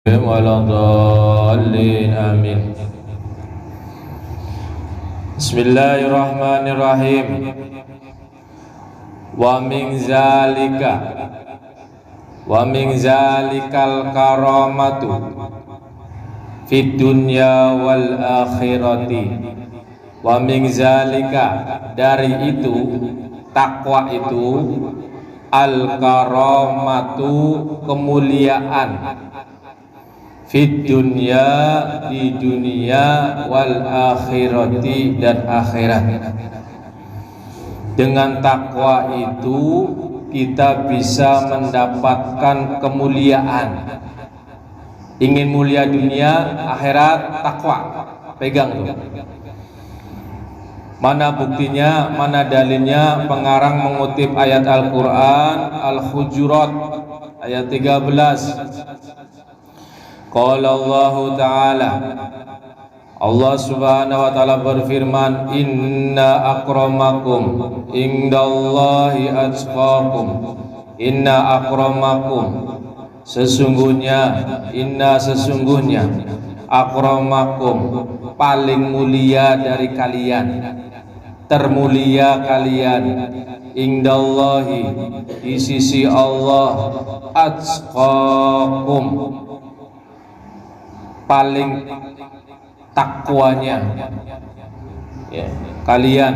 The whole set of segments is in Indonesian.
ولا ضالين آمين. بسم الله الرحمن الرحيم. wa min zalikal karamatu fid dunya wal akhirati. Wa min zalika, dari itu takwa itu, al karamatu kemuliaan, fid dunya di dunia, wal akhirati dan akhirat. Dengan takwa itu kita bisa mendapatkan kemuliaan. Ingin mulia dunia, akhirat, takwa. Pegang tuh. Mana buktinya, mana dalilnya? Pengarang mengutip ayat Al-Quran Al-Hujurat ayat 13. Qala Allah Ta'ala, Allah Subhanahu wa Ta'ala berfirman, inna akramakum indallahi atqakum. Inna akramakum, sesungguhnya, inna sesungguhnya, akramakum paling mulia dari kalian, termulia kalian, indallahi di sisi Allah, atqakum paling takwanya, ya, kalian.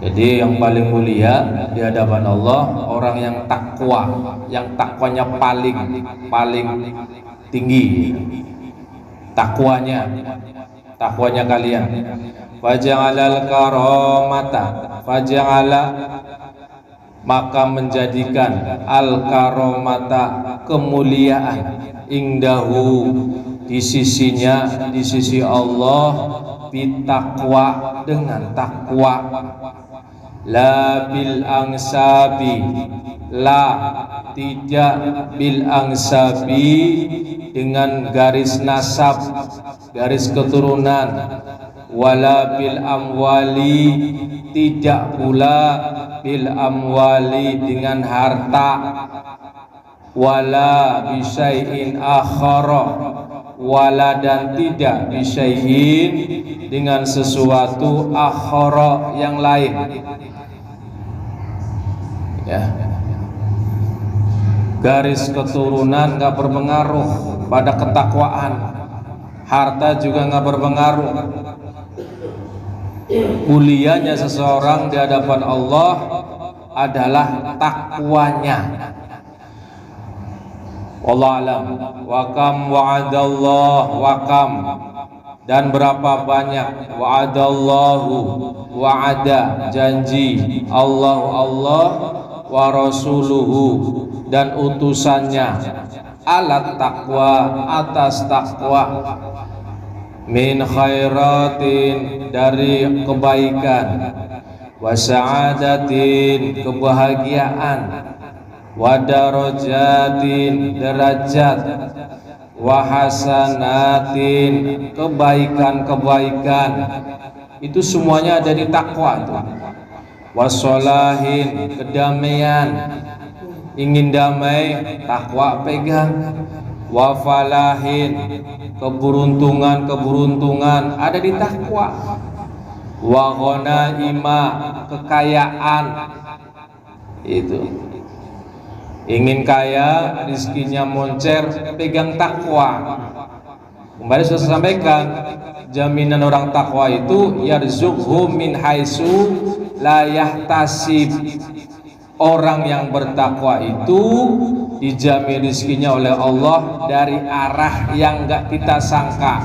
Jadi yang paling mulia di hadapan Allah orang yang takwa, yang takwanya paling tinggi, takwanya kalian. Faja'alal karamata, faja'ala maka menjadikan al karamata kemuliaan, indahu di sisinya, di sisi Allah, bitakwa dengan takwa, la bil angsabi, la tidak bil angsabi dengan garis nasab, garis keturunan, wala bil amwali tidak pula bil amwali dengan harta, wala bisyai'in akhara, wala dan tidak bisyai'in dengan sesuatu akhara yang lain, ya. Garis keturunan gak berpengaruh pada ketakwaan, harta juga gak berpengaruh. Mulianya seseorang di hadapan Allah adalah takwanya. Wallahu alam. Wa kam wa'adallah, wa kam dan berapa banyak, wa'adallahu wa'ada janji, Allah wa rasuluhu dan utusannya, alat takwa atas takwa, min khairatin dari kebaikan, wa sa'adatin kebahagiaan, wa darajatin derajat, wa hasanatin kebaikan-kebaikan. Itu semuanya ada di takwa itu. Wa sholahin kedamaian, ingin damai, takwa pegang. Wa falahin keberuntungan ada di takwa. Wa ghanaima kekayaan, itu ingin kaya, rizkinya moncer, pegang takwa. Kemarin sudah saya sampaikan, jaminan orang takwa itu yarzuqhu min haitsu la yahtasib. Orang yang bertakwa itu dijamin rizkinya oleh Allah dari arah yang enggak kita sangka.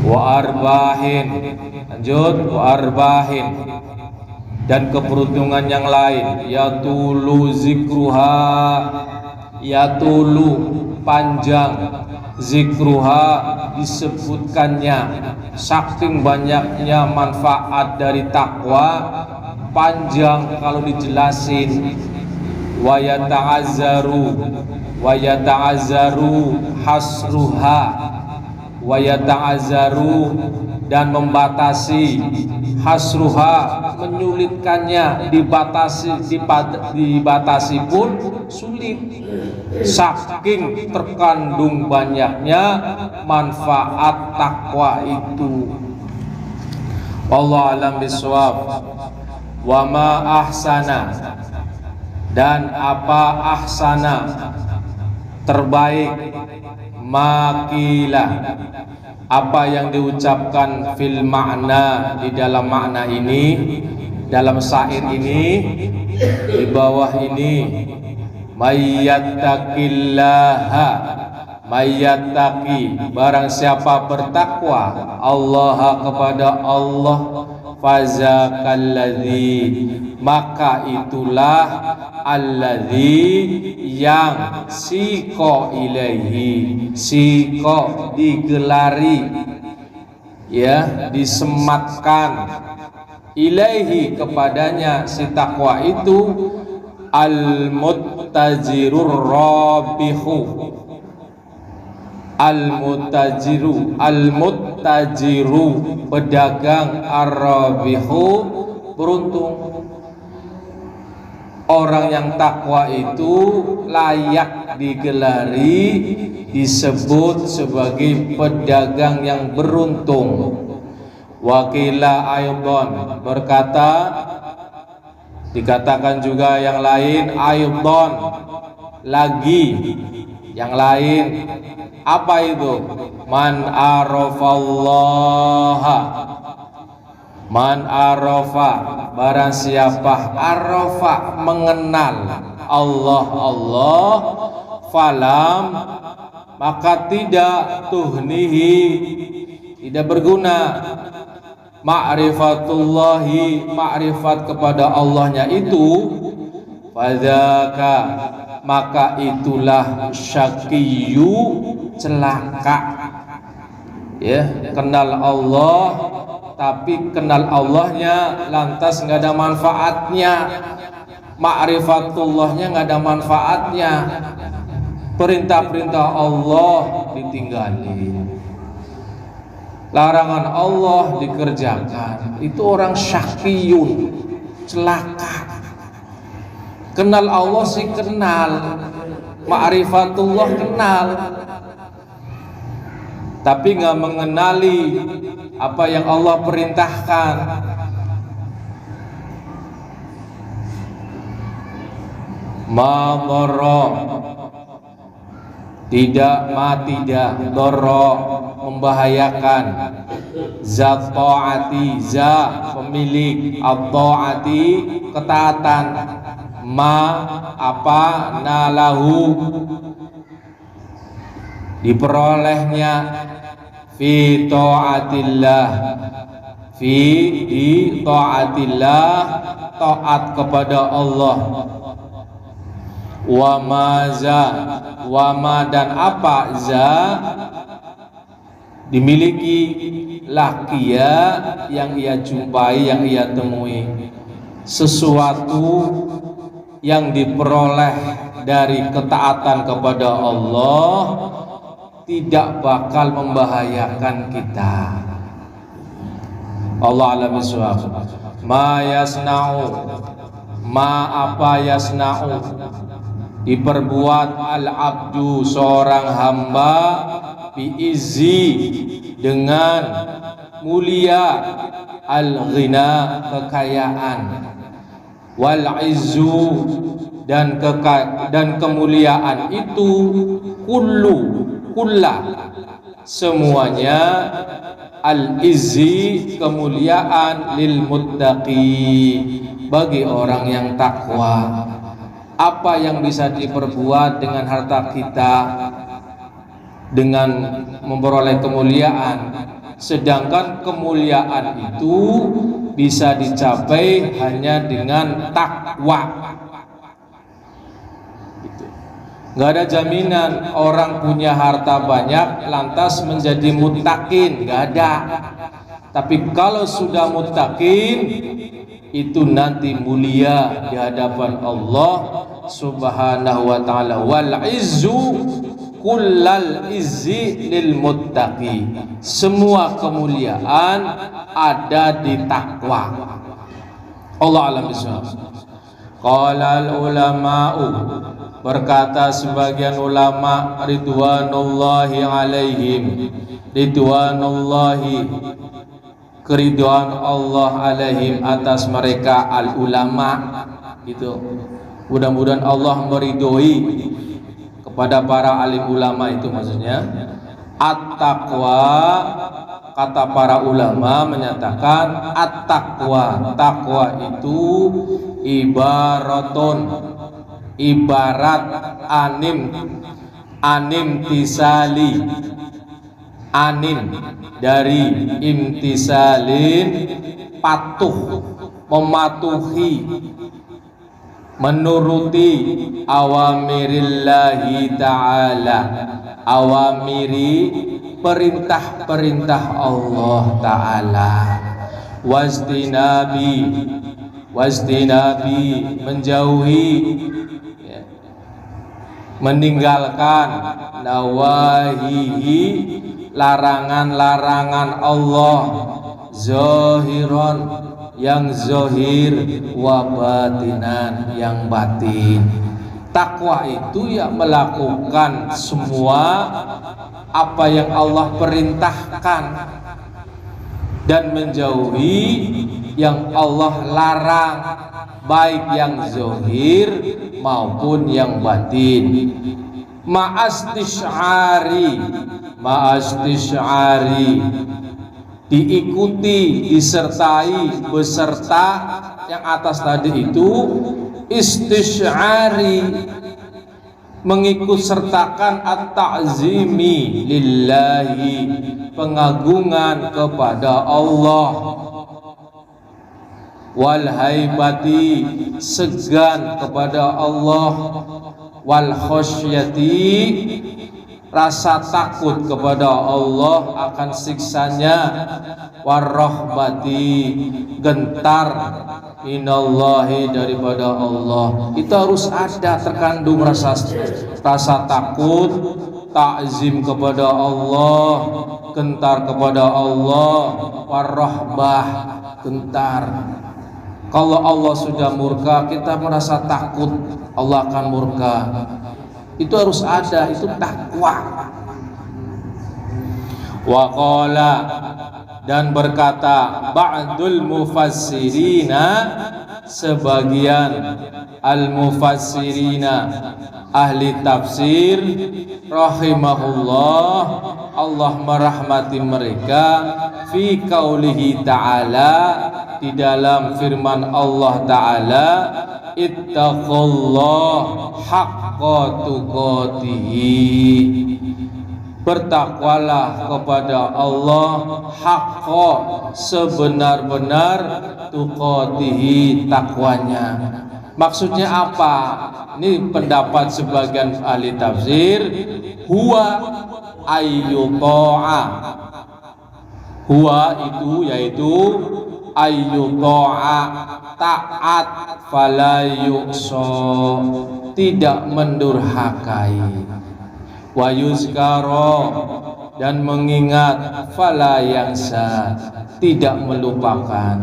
Wa arbahin, lanjut, wa arbahin dan keberuntungan yang lain, yatulu zikruha, yatulu panjang, zikruha disebutkannya, saking banyaknya manfaat dari takwa, panjang kalau dijelasin. Wa yata'azzaru hasruha, wa yata'azzaru dan membatasi, hasruha menyulitkannya, dibatasi pun sulit, saking terkandung banyaknya manfaat takwa itu. Wallahu a'lam bishawab. Wa ma ahsana, dan apa ahsana terbaik, makilah apa yang diucapkan fil makna, di dalam makna ini, dalam syair ini, di bawah ini, mayyattaqillaha, mayyattaqi, barang siapa bertakwa Allah kepada Allah, fazakalladzi, maka itulah alladzi yang siko ilaihi, siko digelari, ya, disematkan, ilaihi kepadanya si takwa itu, al-muttajirur rabihu, al-muttajiru, al-muttajiru pedagang, ar-rabihu beruntung. Orang yang takwa itu layak digelari, disebut sebagai pedagang yang beruntung. Wakila aydon, berkata, dikatakan juga yang lain, aydon, lagi, yang lain. Apa itu? Man arafallaha, man arafa, barang siapa arafa mengenal Allah, Allah, falam, maka tidak tuhnihi, tidak berguna, ma'rifatullahi, ma'rifat kepada Allahnya itu, fadzaka, maka itulah syaqiyyu, celaka. Ya, kenal Allah tapi kenal Allahnya lantas nggak ada manfaatnya, ma'rifatullahnya nggak ada manfaatnya, perintah-perintah Allah ditinggalin, larangan Allah dikerjakan, itu orang syaqiyun, celaka. Kenal Allah sih kenal, ma'rifatullah kenal, tapi nggak mengenali apa yang Allah perintahkan. Madara, tidak, doro, membahayakan, za ta'ati, za pemilik, at-ta'ati ketaatan, ma apa, nalahu diperolehnya, fi ta'atillah, fi di ta'atillah, taat kepada Allah, wa maza, wa ma dan apa, za dimiliki, lakia yang ia jumpai, yang ia temui, sesuatu yang diperoleh dari ketaatan kepada Allah tidak bakal membahayakan kita. Allah a'lam bishawab. Ma yasna'u, ma apa yasna'u, diperbuat al-abdu, seorang hamba, biizzi, dengan mulia, al-ghina, kekayaan, wal izzu, dan kemuliaan itu, kulla semuanya, al-izzi, kemuliaan, lil muttaqi, bagi orang yang takwa. Apa yang bisa diperbuat dengan harta kita dengan memperoleh kemuliaan, sedangkan kemuliaan itu bisa dicapai hanya dengan takwa. Nggak ada jaminan orang punya harta banyak lantas menjadi muttaqin, nggak ada. Tapi kalau sudah muttaqin, itu nanti mulia di hadapan Allah Subhanahu wa ta'ala. Wal izzu, kullal izzi lil muttaqi, semua kemuliaan ada di takwa. Allah alam bisawab. Qala al ulama'u, berkata sebagian ulama ridwanullahi alaihim, ridwanullahi, keridhaan Allah alaihim atas mereka, al ulama gitu. Mudah-mudahan Allah meridhoi kepada para alim ulama, itu maksudnya. At-taqwa, kata para ulama menyatakan at-taqwa, takwa itu ibaratun, ibarat anim tisali, anim dari imtisalin, patuh, mematuhi, menuruti awamirillahi ta'ala, awamiri, perintah-perintah Allah ta'ala, wasdinabi, menjauhi, meninggalkan, nawahihi, larangan-larangan Allah, zahiron, yang zahir, wa batinan, yang batin. Takwa itu ya melakukan semua apa yang Allah perintahkan dan menjauhi yang Allah larang, baik yang zahir maupun yang batin. Ma'astisyari, diikuti, disertai, beserta yang atas tadi itu. Istisyari, mengikut sertakan, at-ta'zimi lillahi, pengagungan kepada Allah, wal haibati, segan kepada Allah, wal khosyati, rasa takut kepada Allah akan siksanya, warahbati, gentar minallahi, daripada Allah. Itu harus ada terkandung rasa takut, takzim kepada Allah, gentar kepada Allah, warahbah, gentar. Kalau Allah sudah murka, kita merasa takut Allah akan murka. Itu harus ada, itu takwa. Wa qala, dan berkata ba'dul mufassirina, sebagian al-mufassirina, ahli tafsir rahimahullah, Allah merahmati mereka, fi qaulihi ta'ala, di dalam firman Allah ta'ala, ittaqullah haqqa tuqatihi, bertakwalah kepada Allah haqqa, sebenar-benar, tuqatihi, takwanya. Maksudnya apa? Ini pendapat sebagian ahli tafsir, huwa ayyuta'a, huwa itu yaitu ayyuta'a, taat, fala yuqsa, tidak mendurhakai, wa yuzkara, dan mengingat, fala yansa, tidak melupakan,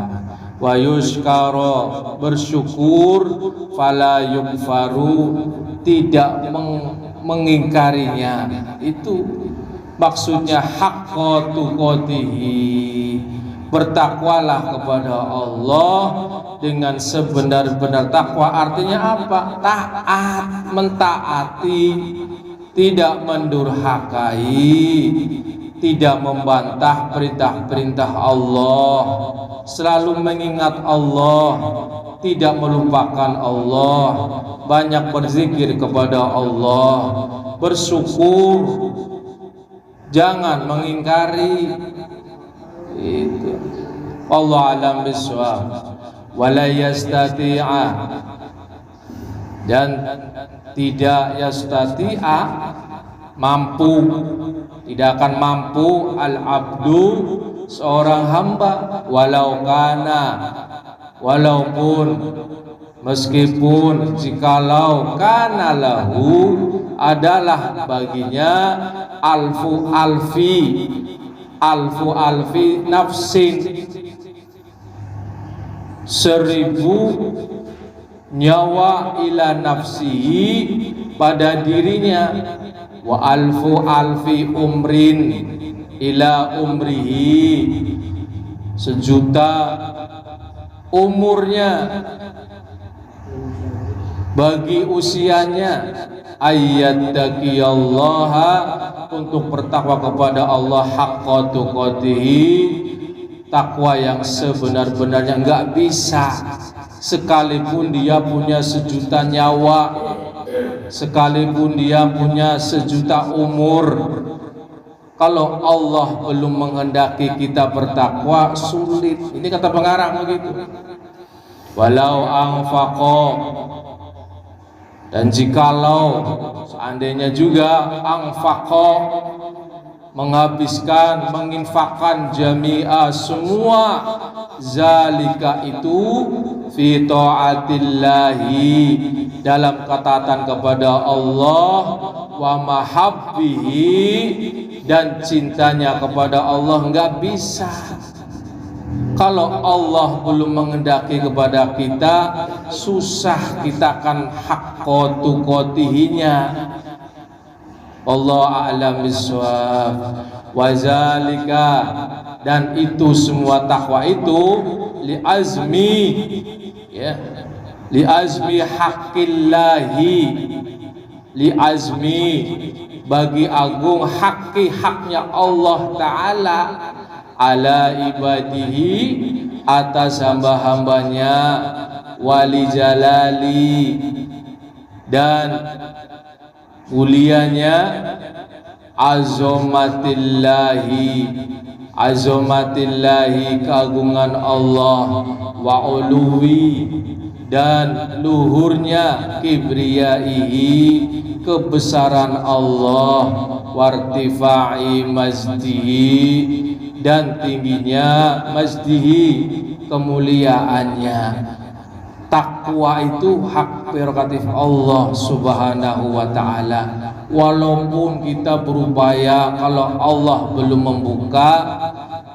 wa yuskara, bersyukur, fala yukfaru, tidak mengingkarinya. Itu maksudnya haqqa tuqatihi, bertakwalah kepada Allah dengan sebenar-benar takwa. Artinya apa? Taat, mentaati, tidak mendurhakai, tidak membantah perintah-perintah Allah, selalu mengingat Allah, tidak melupakan Allah, banyak berzikir kepada Allah, bersyukur, jangan mengingkari. Itu Allah alam bisawab. Wala yastati'a, dan tidak yastati'a, mampu, tidak akan mampu, al-abdu, seorang hamba, walau kana, walaupun meskipun jikalau kana lahu adalah baginya alfu alfi nafsin 1000 nyawa ila nafsihi pada dirinya, wa alfu alfi umrin ila umrihi 1.000.000 umurnya bagi usianya, ayyattaqiyallaha untuk bertakwa kepada Allah haqqa tuqatihi, takwa yang sebenar-benarnya. Enggak bisa sekalipun dia punya 1.000.000 nyawa, sekalipun dia punya 1.000.000 umur, kalau Allah belum menghendaki kita bertakwa, sulit. Ini kata pengarang begitu. Walau anfaqo, dan jikalau seandainya juga anfaqo menghabiskan, menginfakkan jami'a semua zalika itu fi ta'atillahi dalam ketaatan kepada Allah, wa mahabbihi dan cintanya kepada Allah, enggak bisa. Kalau Allah belum menghendaki kepada kita, susah kita akan haqqa tuqatihinya. Allah a'lam bishawab. Wa zalika, dan itu semua takwa itu li azmi, ya, li azmi haqqillahi, li azmi bagi agung haknya Allah Ta'ala ala ibadihi atas hamba-hambanya, wali jalali dan mulianya, azomatillahi keagungan Allah, wa uluwi dan luhurnya, kibriyaihi kebesaran Allah, wartifa'i majdihi dan tingginya majdihi kemuliaannya. Takwa itu hak prerogatif Allah Subhanahu wa ta'ala. Walaupun kita berupaya, kalau Allah belum membuka,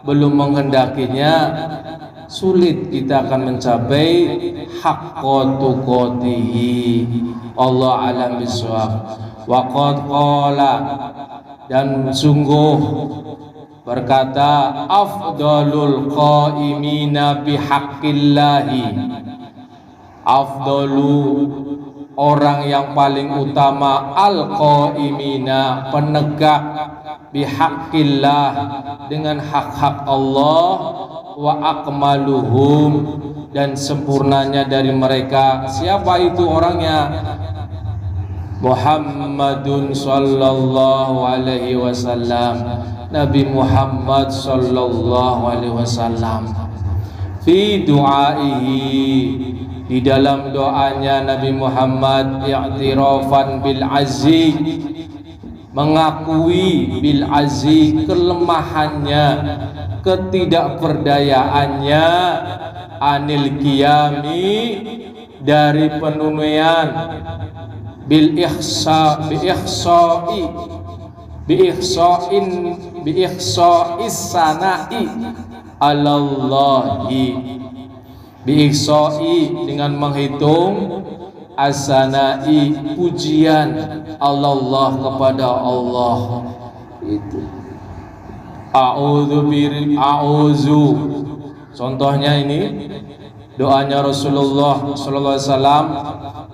belum menghendakinya, sulit kita akan mencapai haqqa tuqatihi. Allah alam bisawab. Wa qad qala, dan sungguh berkata, afdalul qaimina bihaqqillahi, afdalu orang yang paling utama, al-qaimina penegak, bihaqqillah dengan hak-hak Allah, wa akmaluhum dan sempurnanya dari mereka. Siapa itu orangnya? Muhammadun sallallahu alaihi wasallam, Nabi Muhammad sallallahu alaihi wasallam. Fi du'aihi, di dalam doanya Nabi Muhammad, i'tirafan bil azzi, mengakui bil azzi kelemahannya, ketidakberdayaannya, anil qiyami dari penunaian, bil ihsa bi ihsa'i bi ihsa'is sana'i alallahi, bi ihsa'i dengan menghitung, as-sana'i pujian Allah kepada Allah. Itu a'udzu, contohnya ini doanya Rasulullah sallallahu alaihi wasallam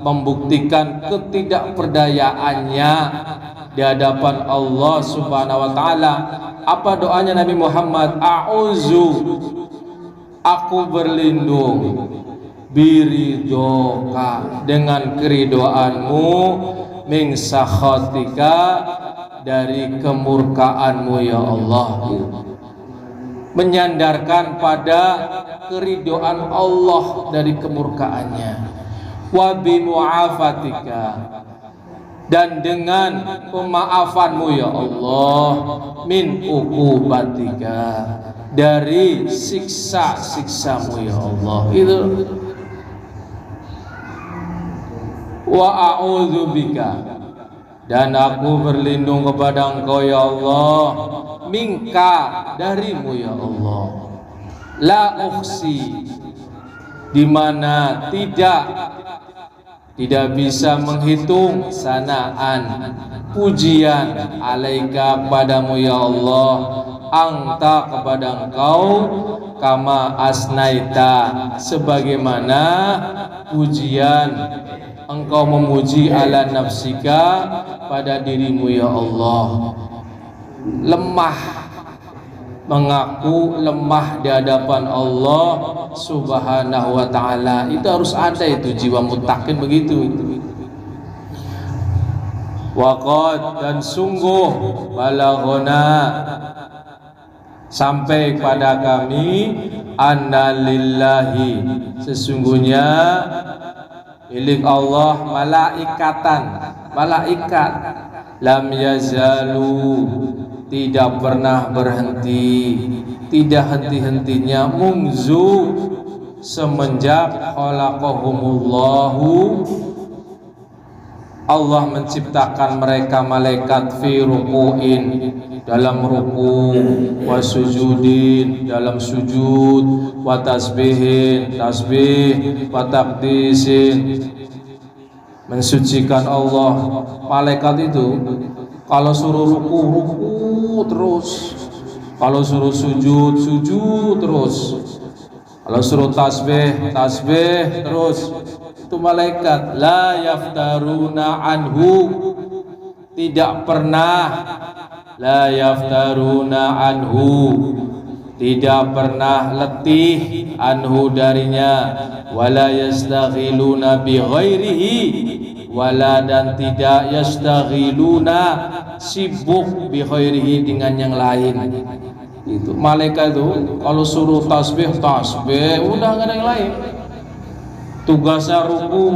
membuktikan ketidakberdayaannya di hadapan Allah Subhanahu wa taala. Apa doanya Nabi Muhammad? A'udzu, aku berlindung, biridoka dengan keridoanmu, min sakhatika dari kemurkaanmu ya Allah. Menyandarkan pada keridoan Allah dari kemurkaannya. Wa bimu'afatika, dan dengan pemaafanmu ya Allah, min uqubatika dari siksa-siksamu ya Allah. Itu wa a'udzubika, dan aku berlindung kepada Engkau ya Allah, minka, darimu ya Allah, la ukhsi, di mana tidak bisa menghitung sanaan pujian alaika kepadamu ya Allah, anta kepada Engkau, kama asnaita, sebagaimana pujian Engkau memuji ala nafsika pada dirimu ya Allah. Lemah, mengaku lemah di hadapan Allah Subhanahu wa ta'ala. Itu harus ada, itu jiwa muttaqin begitu. Waqad, dan sungguh, balaghona, sampai pada kami, anna lillahi, sesungguhnya milik Allah malaikatan, malaikat, lam yazalu, tidak pernah berhenti, tidak henti-hentinya, mungzu, semenjak khalaqahumullahu, Allah menciptakan mereka malaikat, fi ruku'in, dalam ruku', wa sujudin, dalam sujud, wa tasbihin, tasbih, wa taqdisin, mensucikan Allah. Malaikat itu kalau suruh ruku terus, kalau suruh sujud terus, kalau suruh tasbih terus. Itu malaikat, la yaftaruna anhu, tidak pernah, la yaftaruna anhu, tidak pernah letih, anhu darinya, wala yastaghiluna bi ghairihi, wala, dan tidak yastaghiluna, sibuk, bi ghairihi, dengan yang lain. Itu malaikat itu kalau suruh tasbih udah nggak ada yang lain. Tugasnya ruku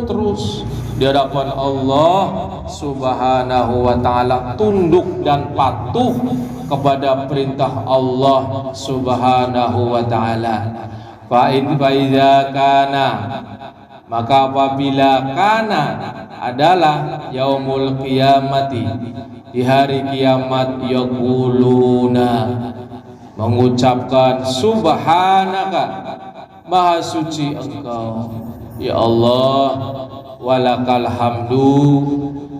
terus di hadapan Allah Subhanahu wa ta'ala, tunduk dan patuh kepada perintah Allah Subhanahu wa ta'ala. Fa idza kana, maka apabila kana adalah yaumul qiyamati, di hari kiamat, yaquluna, mengucapkan subhanaka, maha suci Engkau ya Allah, walakal hamdu,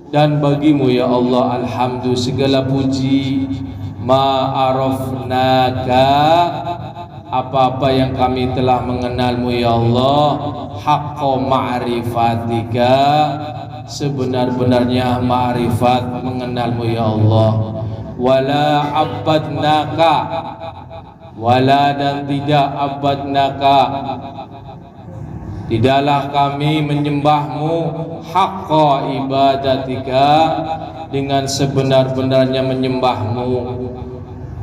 dan bagimu ya Allah alhamdu, segala puji, ma'arafnaka, apa-apa yang kami telah mengenalmu ya Allah, haqqa ma'rifatika, sebenar-benarnya ma'rifat mengenalmu ya Allah, wala abadnaka, wala, dan tidak, abadnaka, tidaklah kami menyembahmu, haqqa ibadatika, dengan sebenar-benarnya menyembahmu.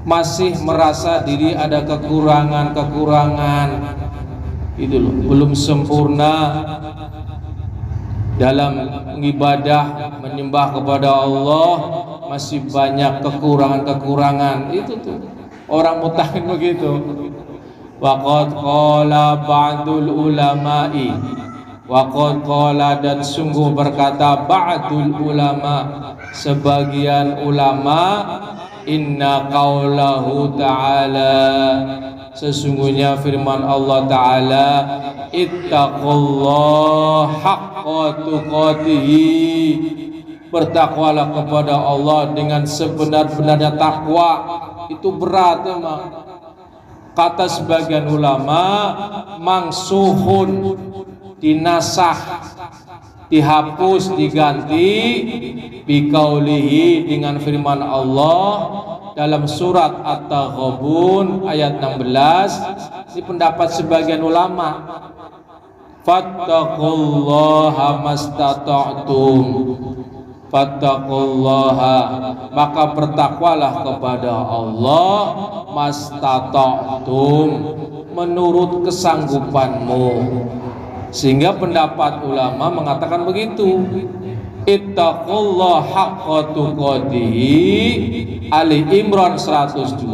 Masih merasa diri ada kekurangan, itu loh, belum sempurna dalam ibadah menyembah kepada Allah, masih banyak kekurangan. Itu tuh orang muttaqin begitu. Waqad qala ba'dul ulama'i, waqad qala, dan sungguh berkata, ba'dul ulama, sebagian ulama, inna qaulahu ta'ala, sesungguhnya firman Allah ta'ala, ittaqullah haqqa tuqatihi, bertakwalah kepada Allah dengan sebenar-benarnya takwa. Itu berat memang. Kata sebagian ulama, mangsuhun, dinasah, dihapus, diganti, biqaulihi, dengan firman Allah dalam surat At-Taghabun ayat 16. Ini pendapat sebagian ulama. Fattaqullaha mastata'tum, fattaqullaha, maka bertakwalah kepada Allah, mastata'tum, menurut kesanggupanmu. Sehingga pendapat ulama mengatakan begitu, ittaqullah haqqa tuqatihi, Ali Imran 102,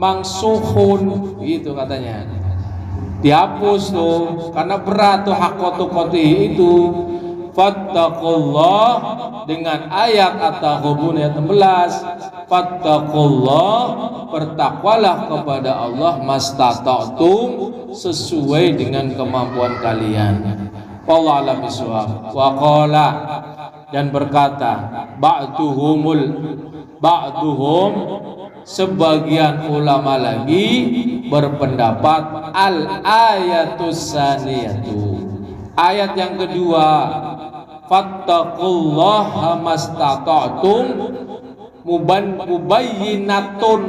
mangsuhun, gitu katanya. dihapus tuh, karena berat tuh haqqa tuqatih itu. Fattaqullah dengan ayat At-Taghabun ayat 16. Fattaqullah, bertakwalah kepada Allah mastata'tum, sesuai dengan kemampuan kalian. Wallahu a'lam bishawab. Wa qala, dan berkata, ba'duhum sebagian ulama lagi berpendapat al-ayatus saniyatu, ayat yang kedua, fattaqullaha mastata'tum, mubayyinatun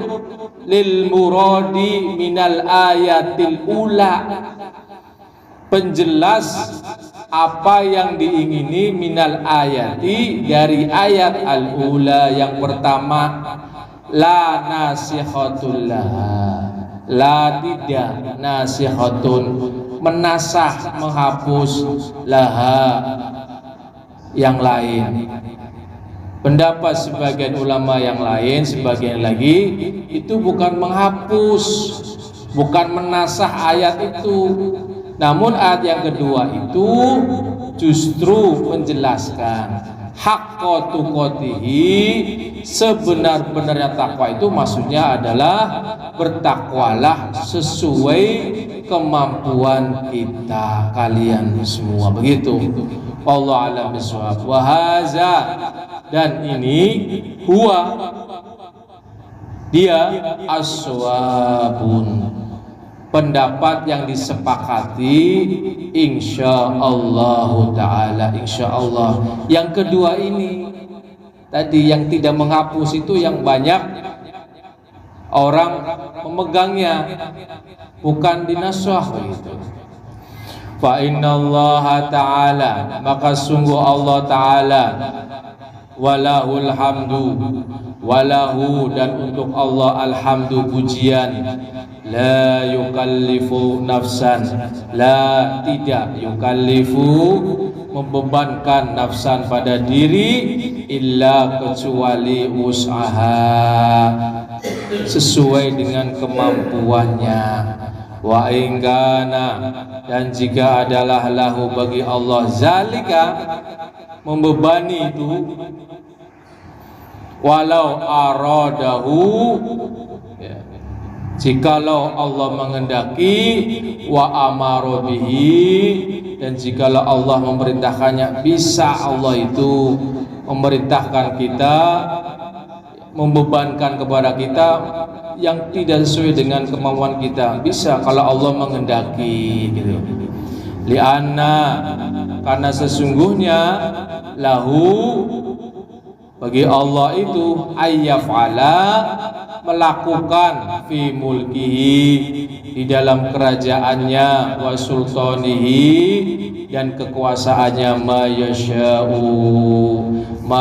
lil muradi minal ayatil ula, penjelas apa yang diingini minal ayati, dari ayat al-ula yang pertama, la nasikhatul laha, la tidak nasikhatun, menasah, menghapus, laha yang lain. Pendapat sebagian ulama yang lain, sebagian lagi itu bukan menghapus, bukan menasah ayat itu, namun ayat yang kedua itu justru menjelaskan haqqa tuqatihi, sebenar-benarnya takwa itu maksudnya adalah bertakwalah sesuai kemampuan kita, kalian semua, begitu. Wallahu a'lam bishawab. Wa haza, dan ini huwa, dia as-shawabun, pendapat yang disepakati insyaallah taala, insyaallah. Yang kedua ini tadi yang tidak menghapus itu yang banyak orang memegangnya, bukan dinasah begitu. Fa innallaha ta'ala, maka sungguh Allah Ta'ala, walahul hamdu, walahu, dan untuk Allah alhamdu, pujian, la yukallifu nafsan, la tidak yukallifu, membebankan nafsan pada diri, illa kecuali usaha, sesuai dengan kemampuannya. Wa ingkana, dan jika adalah lahu bagi Allah zalika, membebani itu, walau aradahu, ya, jikalau Allah menghendaki, wa amara bihi, dan jikalau Allah memerintahkannya, bisa Allah itu memerintahkan kita, membebankan kepada kita yang tidak sesuai dengan kemampuan kita, bisa kalau Allah menghendaki gitu. Lianna, karena sesungguhnya lahu bagi Allah itu ayyaf'ala, melakukan fi mulkihi, di dalam kerajaannya, wa sultanihi, dan kekuasaannya, ma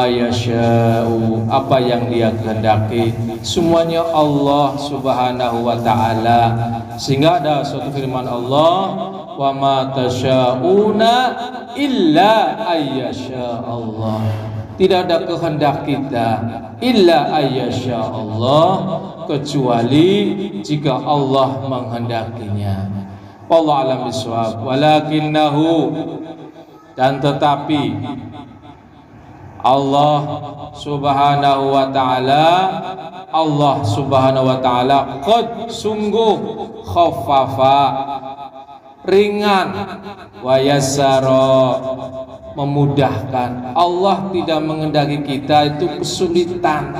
yasha'u, apa yang dia kehendaki, semuanya Allah Subhanahu wa ta'ala. Sehingga ada suatu firman Allah, wa ma tasyauna illa ayyasha Allah, tidak ada kehendak kita illa ayyasha Allah, kecuali jika Allah menghendakinya. Wallahu a'lam bishawab. Walakinnahu, dan tetapi Allah Subhanahu wa ta'ala, Allah Subhanahu wa ta'ala qad, sungguh, khaffafa, ringan, wa yassara, memudahkan. Allah tidak menghendaki kita itu kesulitan.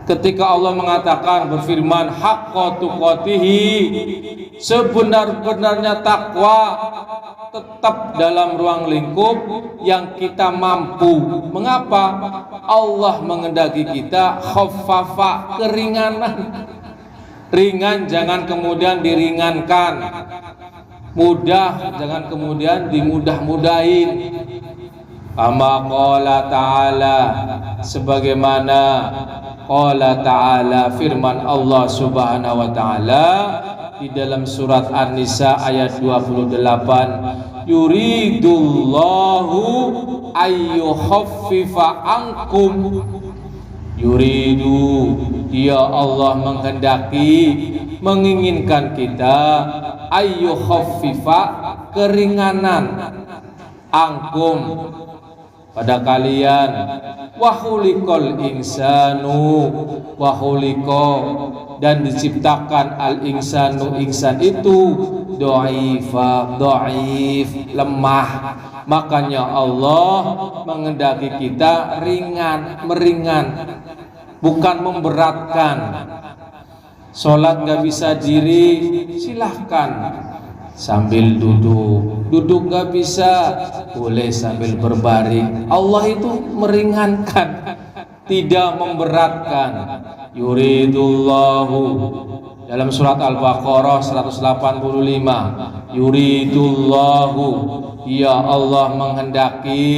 Ketika Allah mengatakan, berfirman, haqqa tuqatihi, sebenar-benarnya takwa, tetap dalam ruang lingkup yang kita mampu. Mengapa? Allah menghendaki kita khaffafa, keringanan. Ringan jangan kemudian diringankan, mudah jangan kemudian dimudah-mudahin. Kama qala ta'ala, sebagaimana qala ta'ala, firman Allah Subhanahu wa ta'ala di dalam surat An-Nisa ayat 28, yuridullahu ayyukhaffifa ankum, Yuridu, dia Allah menghendaki, menginginkan kita ayu khaffifa, keringanan angkum pada kalian. Wahulikol insanu, wahuliko, dan diciptakan al insanu, insan itu dha'ifa, dhaif, lemah. Makanya Allah menghendaki kita ringan, meringan, bukan memberatkan. Sholat gak bisa diri, silahkan sambil duduk. Duduk gak bisa, boleh sambil berbaring. Allah itu meringankan, tidak memberatkan. Yuridullahu, dalam surat Al-Baqarah 185, yuridullahu, ya Allah menghendaki,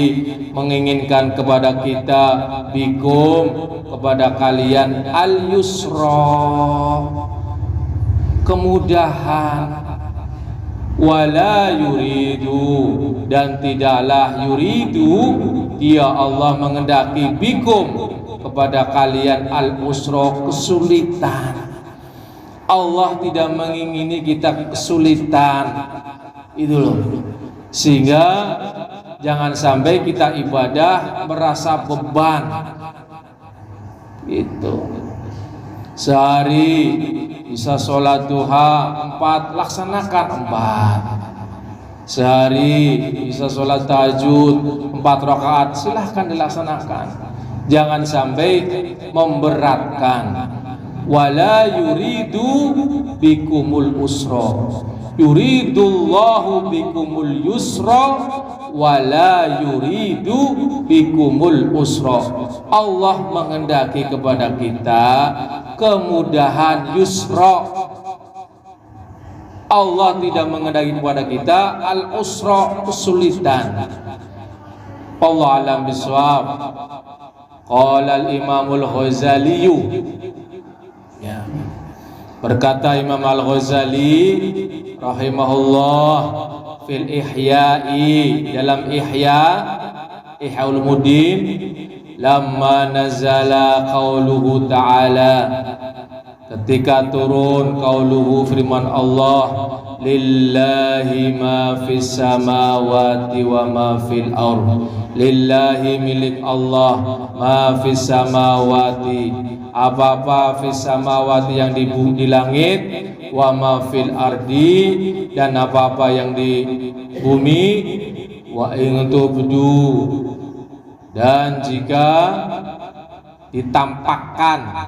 menginginkan kepada kita, bikum, kepada kalian, al-yusra, kemudahan. Wala yuridu, dan tidaklah yuridu, dia Allah menghendaki, bikum, kepada kalian, al-usra, kesulitan. Allah tidak mengingini kita kesulitan, itu loh. Sehingga jangan sampai kita ibadah merasa beban. Itu sehari bisa sholat duha 4, laksanakan 4. Sehari bisa sholat tahajud 4 rakaat, silahkan dilaksanakan. Jangan sampai memberatkan. Wala yuridu bikumul usra, yuridullahu bikumul yusra, wala yuridu bikumul usra. Allah menghendaki kepada kita kemudahan, yusra. Allah tidak menghendaki kepada kita al-usra, kesulitan. Allah alam bisawab. Qala al-Imamul Ghazali, ya, berkata Imam Al-Ghazali rahimahullah fil ihya'i, dalam ihya, Ihya Ulumuddin, lamma nazala qauluhu ta'ala, ketika turun qauluhu, firman Allah, lillahi ma fis samawati wa ma fil ardh, lillahi, milik Allah, ma fis samawati, apa-apa fis samawati, yang di langit, wa ma fil ardi, dan apa-apa yang di bumi, wa in tubdu, dan jika dinampakkan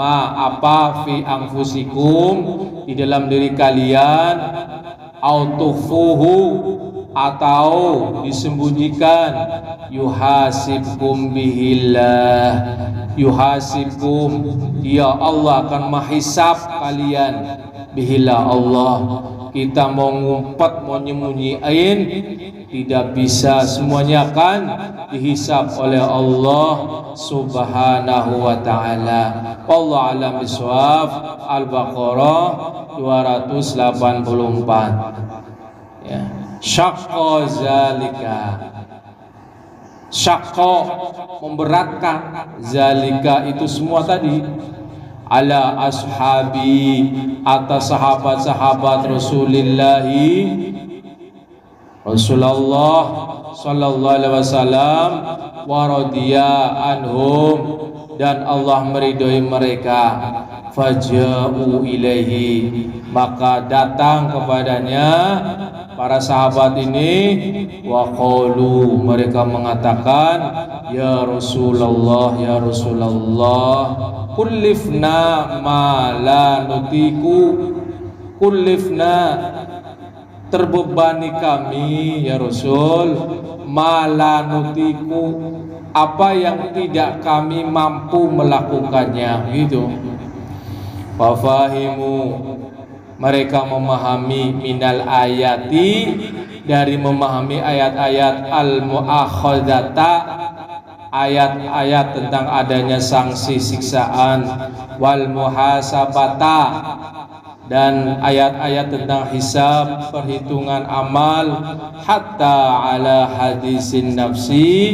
ma apa fi anfusikum, di dalam diri kalian, autufuhu, atau disembunyikan, yuhasibkum bihillah, yuhasibkum, dia Allah akan menghisab kalian, bihillah, Allah. Kita mau ngumpet, mau nyembunyiin, tidak bisa, semuanya akan dihisab oleh Allah subhanahu wa ta'ala. Allah alam bisawab. Al-Baqarah 284, ya. Syaqqa zalika, syaqqa, memberatkan, zalika, itu semua tadi, ala ashabi, atas sahabat-sahabat Rasulullah sallallahu alaihi wasallam, wa radiya anhum, dan Allah meridhoi mereka, faja'u ilaihi, maka datang kepadanya para sahabat ini, wa qalu, mereka mengatakan, ya Rasulullah, ya Rasulullah, kullifna ma la nutiku, kullifna, terbebani kami ya Rasul, ma la nutiku, apa yang tidak kami mampu melakukannya, gitu. Fafahimu, mereka memahami, minal ayati, dari memahami ayat-ayat al-mu'akhadata, ayat-ayat tentang adanya sanksi siksaan, wal muhasabata, dan ayat-ayat tentang hisab, perhitungan amal, hatta ala hadisin nafsi,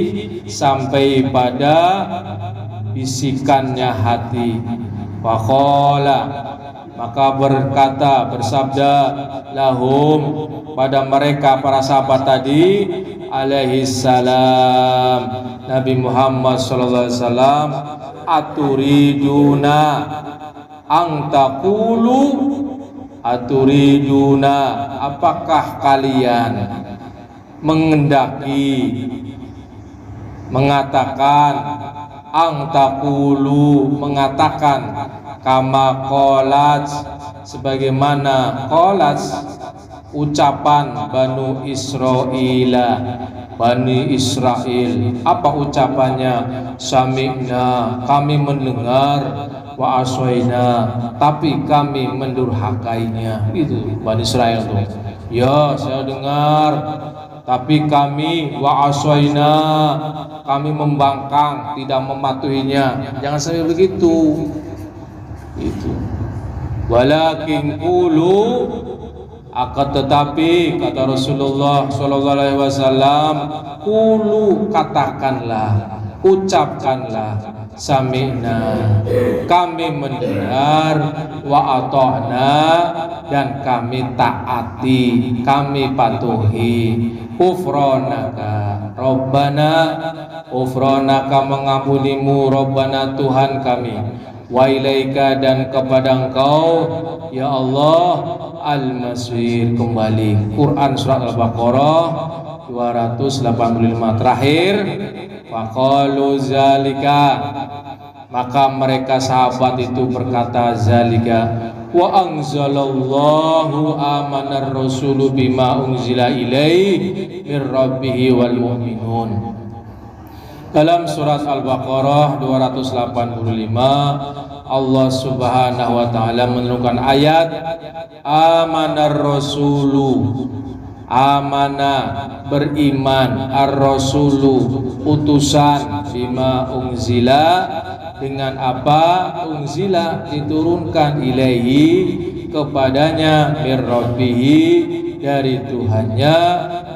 sampai pada bisikannya hati. Faqala, maka bersabda lahum, pada mereka para sahabat tadi alaihi salam, Nabi Muhammad sallallahu alaihi wasallam, aturiduna angtakulu, aturiduna, apakah kalian mengendaki mengatakan, angtakulu, mengatakan, kama qalat, sebagaimana qalat, ucapan Bani Israel. Apa ucapannya? Sami'na, kami mendengar, wa aswaina, tapi kami mendurhakainya. Itu Bani Israel tuh. Ya, saya dengar, tapi kami wa aswaina, kami membangkang, tidak mematuhinya. Jangan sampai begitu. Itu. Walakin qulu, akan tetapi kata Rasulullah sallallahu alaihi wasallam, qulu, katakanlah, ucapkanlah, sami'na, kami mendengar, wa ata'na, dan kami taati, kami patuhi, ghufranaka Rabbana, ghufranaka mengampunimu, Rabbana Tuhan kami, wa ilaika, dan kepada Engkau ya Allah al-masir, kembali. Quran surat Al-Baqarah 285 terakhir. Faqalu zalika, maka mereka sahabat itu berkata zalika, wa anzalallahu amanar rasulu bima unzila ilaihi mir rabbihi wal mu'minun. Dalam surat Al-Baqarah 285 Allah Subhanahu wa taala menurunkan ayat amanar rasulu, amana beriman, ar-rasulu utusan, bima unzila, dengan apa unzila diturunkan, ilaihi kepadanya, mir rabbihi dari Tuhannya,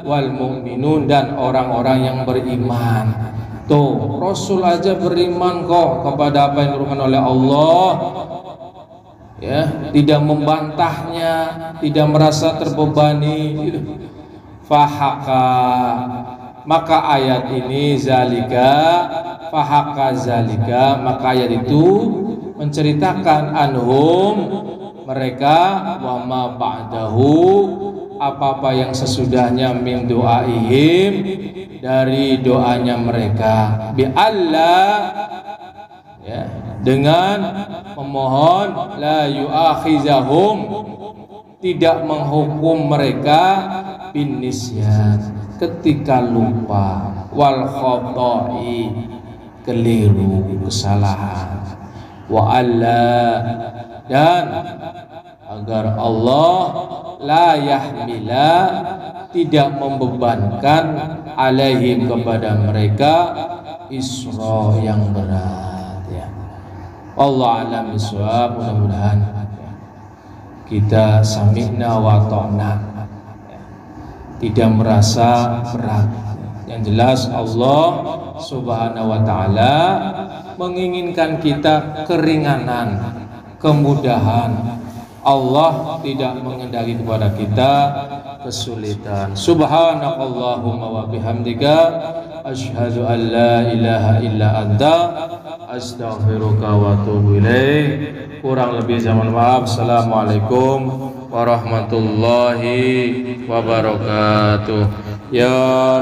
wal mu'minun dan orang-orang yang beriman. Tuh, Rasul aja beriman kok kepada apa yang diturunkan oleh Allah, ya, tidak membantahnya, tidak merasa terbebani. Fahaka, maka ayat ini zalika, fahaka zalika, maka ayat itu menceritakan anhum, mereka, wa ma ba'dahu, apa-apa yang sesudahnya, min doaihim, dari doanya mereka, bi Allah, ya, dengan memohon, la yu'akhizahum, tidak menghukum mereka, bin nisyan, ketika lupa, wal khoto'i, keliru, kesalahan, wa Allah, dan agar Allah la yahmila, tidak membebankan, alaihim kepada mereka, isra yang berat, ya. Allah alam bisawab. Mudah-mudahan kita sami'na wa ta'na, tidak merasa berat. Yang jelas Allah Subhanahu wa ta'ala menginginkan kita keringanan, kemudahan. Allah tidak mengendaki kepada kita kesulitan. Subhanakallahumma wa bihamdika, asyhadu an la ilaha illa anta, astaghfiruka wa atubu ilaik. Kurang lebih saya mohon maaf. Assalamualaikum warahmatullahi wabarakatuh. Ya